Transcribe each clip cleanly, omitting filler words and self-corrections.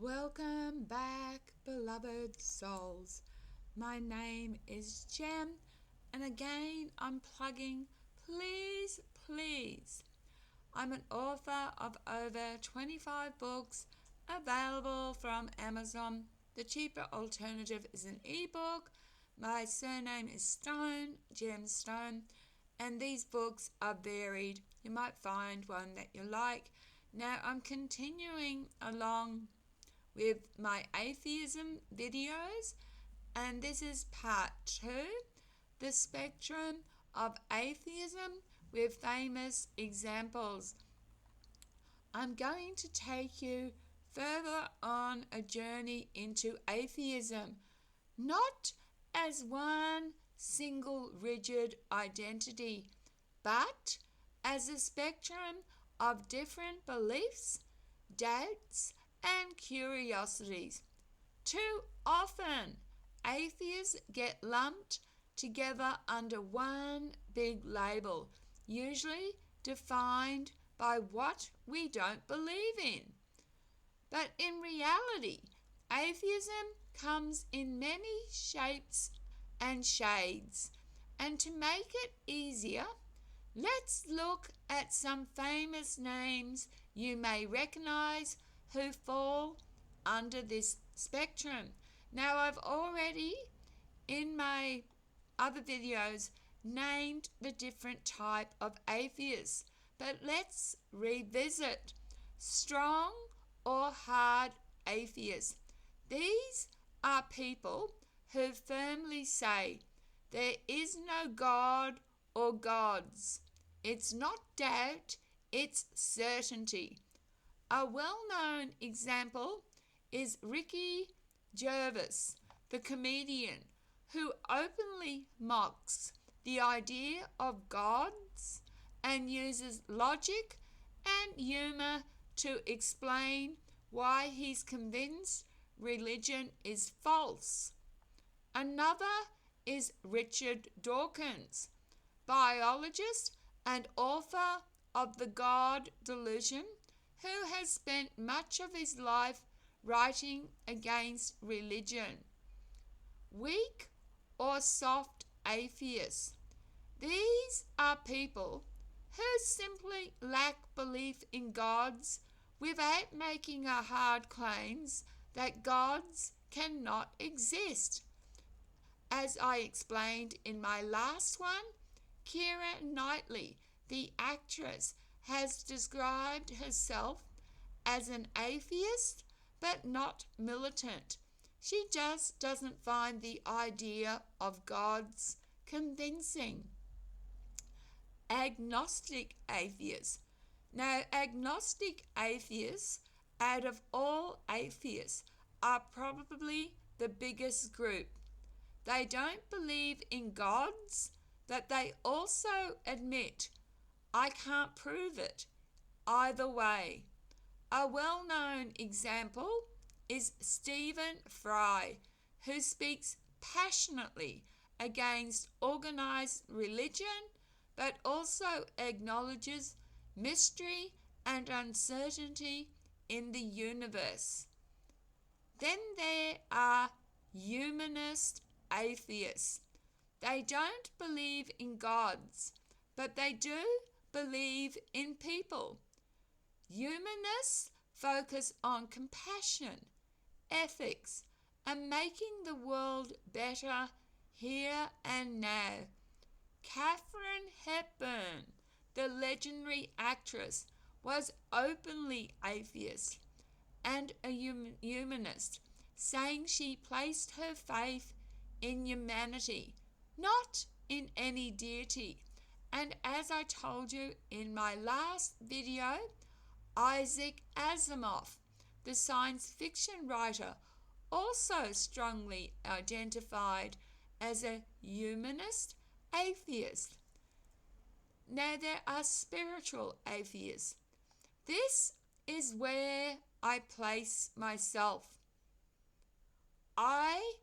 Welcome back, beloved souls. My name is Jem, and again I'm plugging, please. I'm an author of over 25 books available from Amazon. The cheaper alternative is an ebook. My surname is Stone, Jem Stone, and these books are varied. You might find one that you like. Now I'm continuing along with my atheism videos, and this is part 2, the spectrum of atheism with famous examples. I'm going to take you further on a journey into atheism, not as one single rigid identity, but as a spectrum of different beliefs, doubts, and curiosities. Too often, atheists get lumped together under one big label, usually defined by what we don't believe in. But in reality, atheism comes in many shapes and shades. And to make it easier, let's look at some famous names you may recognize who fall under this spectrum. Now, I've already, in my other videos, named the different type of atheists, but let's revisit strong or hard atheists. These are people who firmly say there is no God or gods. It's not doubt, it's certainty. A well-known example is Ricky Gervais, the comedian, who openly mocks the idea of gods and uses logic and humor to explain why he's convinced religion is false. Another is Richard Dawkins, biologist and author of The God Delusion, who has spent much of his life writing against religion. Weak or soft atheists. These are people who simply lack belief in gods without making a hard claims that gods cannot exist. As I explained in my last one, Keira Knightley, the actress, has described herself as an atheist but not militant. She just doesn't find the idea of gods convincing. Agnostic atheists. Now, agnostic atheists, out of all atheists, are probably the biggest group. They don't believe in gods, but they also admit, I can't prove it either way. A well-known example is Stephen Fry, who speaks passionately against organized religion, but also acknowledges mystery and uncertainty in the universe. Then there are humanist atheists. They don't believe in gods, but they do believe in people. Humanists focus on compassion, ethics, and making the world better here and now. Katharine Hepburn, the legendary actress, was openly atheist and a humanist, saying she placed her faith in humanity, not in any deity. And as I told you in my last video, Isaac Asimov, the science fiction writer, also strongly identified as a humanist atheist. Now there are spiritual atheists. This is where I place myself. I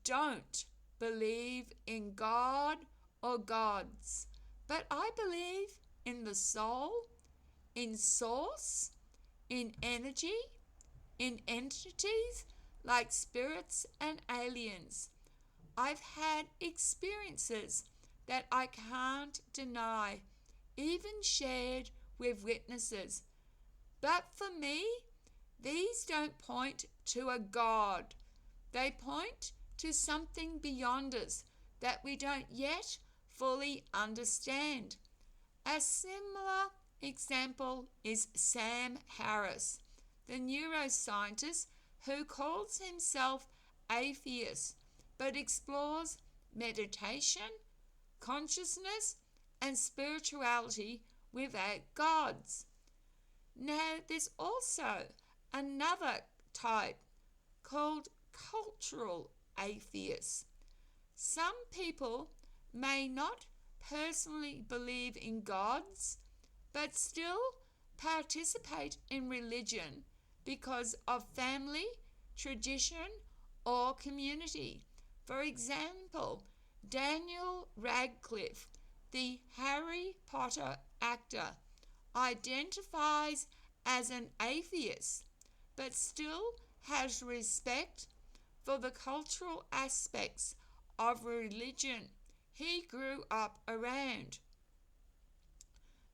don't believe in God or gods, but I believe in the soul, in source, in energy, in entities like spirits and aliens. I've had experiences that I can't deny, even shared with witnesses. But for me, these don't point to a God. They point to something beyond us that we don't yet fully understand. A similar example is Sam Harris, the neuroscientist who calls himself atheist but explores meditation, consciousness, and spirituality without gods. Now, there's also another type called cultural atheists. Some people may not personally believe in gods, but still participate in religion because of family, tradition, or community. For example, Daniel Radcliffe, the Harry Potter actor, identifies as an atheist, but still has respect for the cultural aspects of religion he grew up around.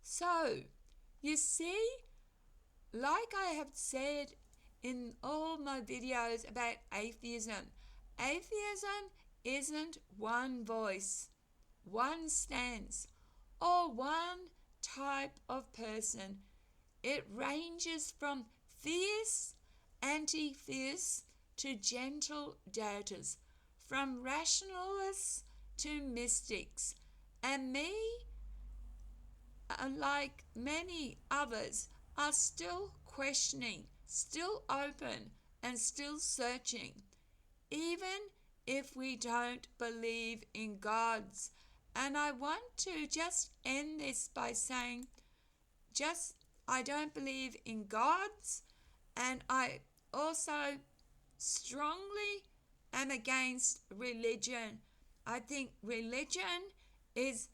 So, you see, like I have said in all my videos about atheism isn't one voice, one stance, or one type of person. It ranges from theists, anti-theists, to gentle doubters, from rationalists to mystics. And me, like many others, are still questioning, still open, and still searching, even if we don't believe in gods. And I want to just end this by saying, I don't believe in gods, and I also strongly am against religion. I think religion is,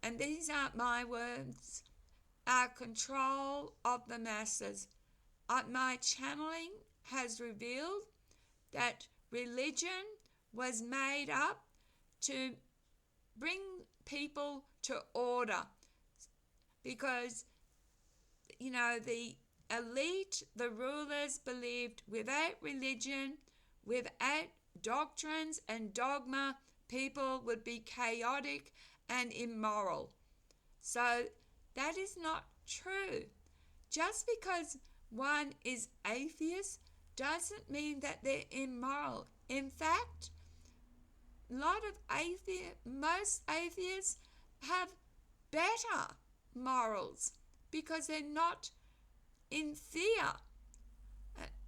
and these aren't my words, our control of the masses. My channeling has revealed that religion was made up to bring people to order, because the elite, the rulers, believed without religion, without doctrines and dogma, people would be chaotic and immoral. So that is not true. Just because one is atheist doesn't mean that they're immoral. In fact, most atheists have better morals because they're not in fear.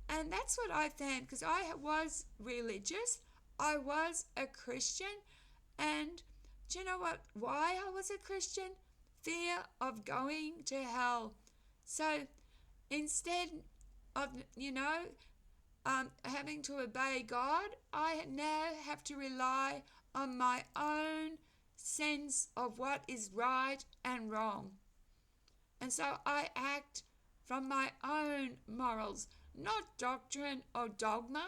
And that's what I found, because I was religious, I was a Christian, and do you know why I was a Christian? Fear of going to hell. So instead of, having to obey God, I now have to rely on my own sense of what is right and wrong. And so I act from my own morals, not doctrine or dogma.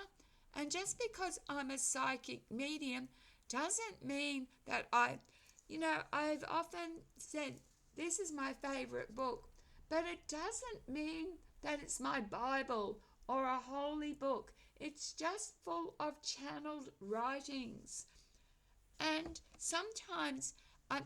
And just because I'm a psychic medium doesn't mean that I've often said this is my favorite book, but it doesn't mean that it's my Bible or a holy book. It's just full of channeled writings. And sometimes,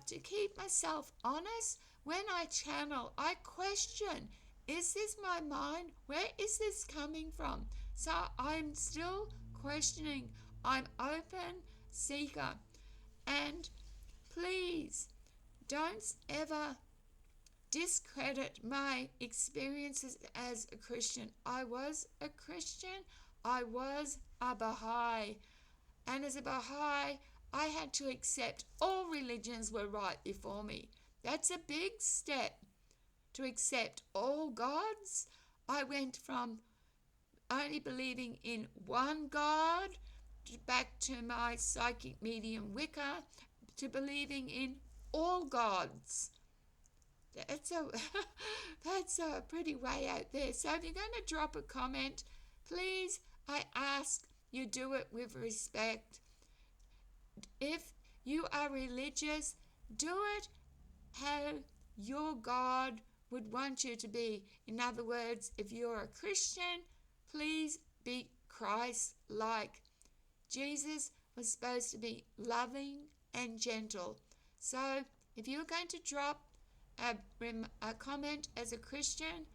to keep myself honest, when I channel, I question, is this my mind? Where is this coming from? So I'm still questioning. I'm open seeker. And please don't ever discredit my experiences as a Christian. I was a Christian. I was a Baha'i. And as a Baha'i, I had to accept all religions were right before me. That's a big step, to accept all gods. I went from only believing in one God back to my psychic medium Wicca to believing in all gods. That's a that's a pretty way out there. So if you're going to drop a comment, please, I ask you do it with respect. If you are religious, do it how your God would want you to be. In other words, if you're a Christian, please be Christ-like. Jesus was supposed to be loving and gentle. So if you're going to drop a comment as a Christian,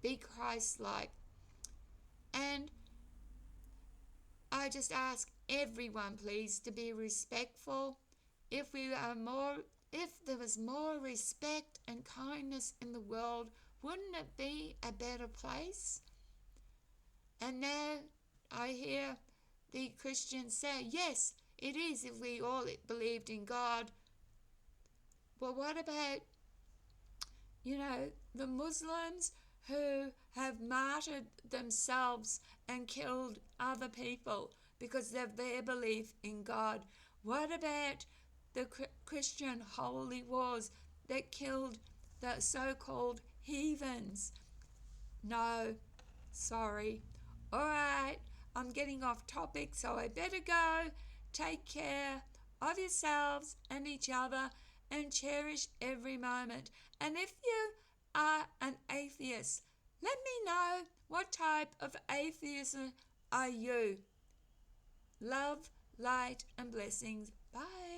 be Christ-like. And I just ask everyone, please, to be respectful. If there was more respect and kindness in the world, wouldn't it be a better place? And now I hear the Christians say, yes, it is if we all believed in God. Well, what about, the Muslims who have martyred themselves and killed other people because of their belief in God? What about the Christian holy wars that killed the so-called heathens? No, sorry. All right, I'm getting off topic, so I better go. Take care of yourselves and each other and cherish every moment. And if you are an atheist, let me know what type of atheism are you. Love, light, and blessings. Bye.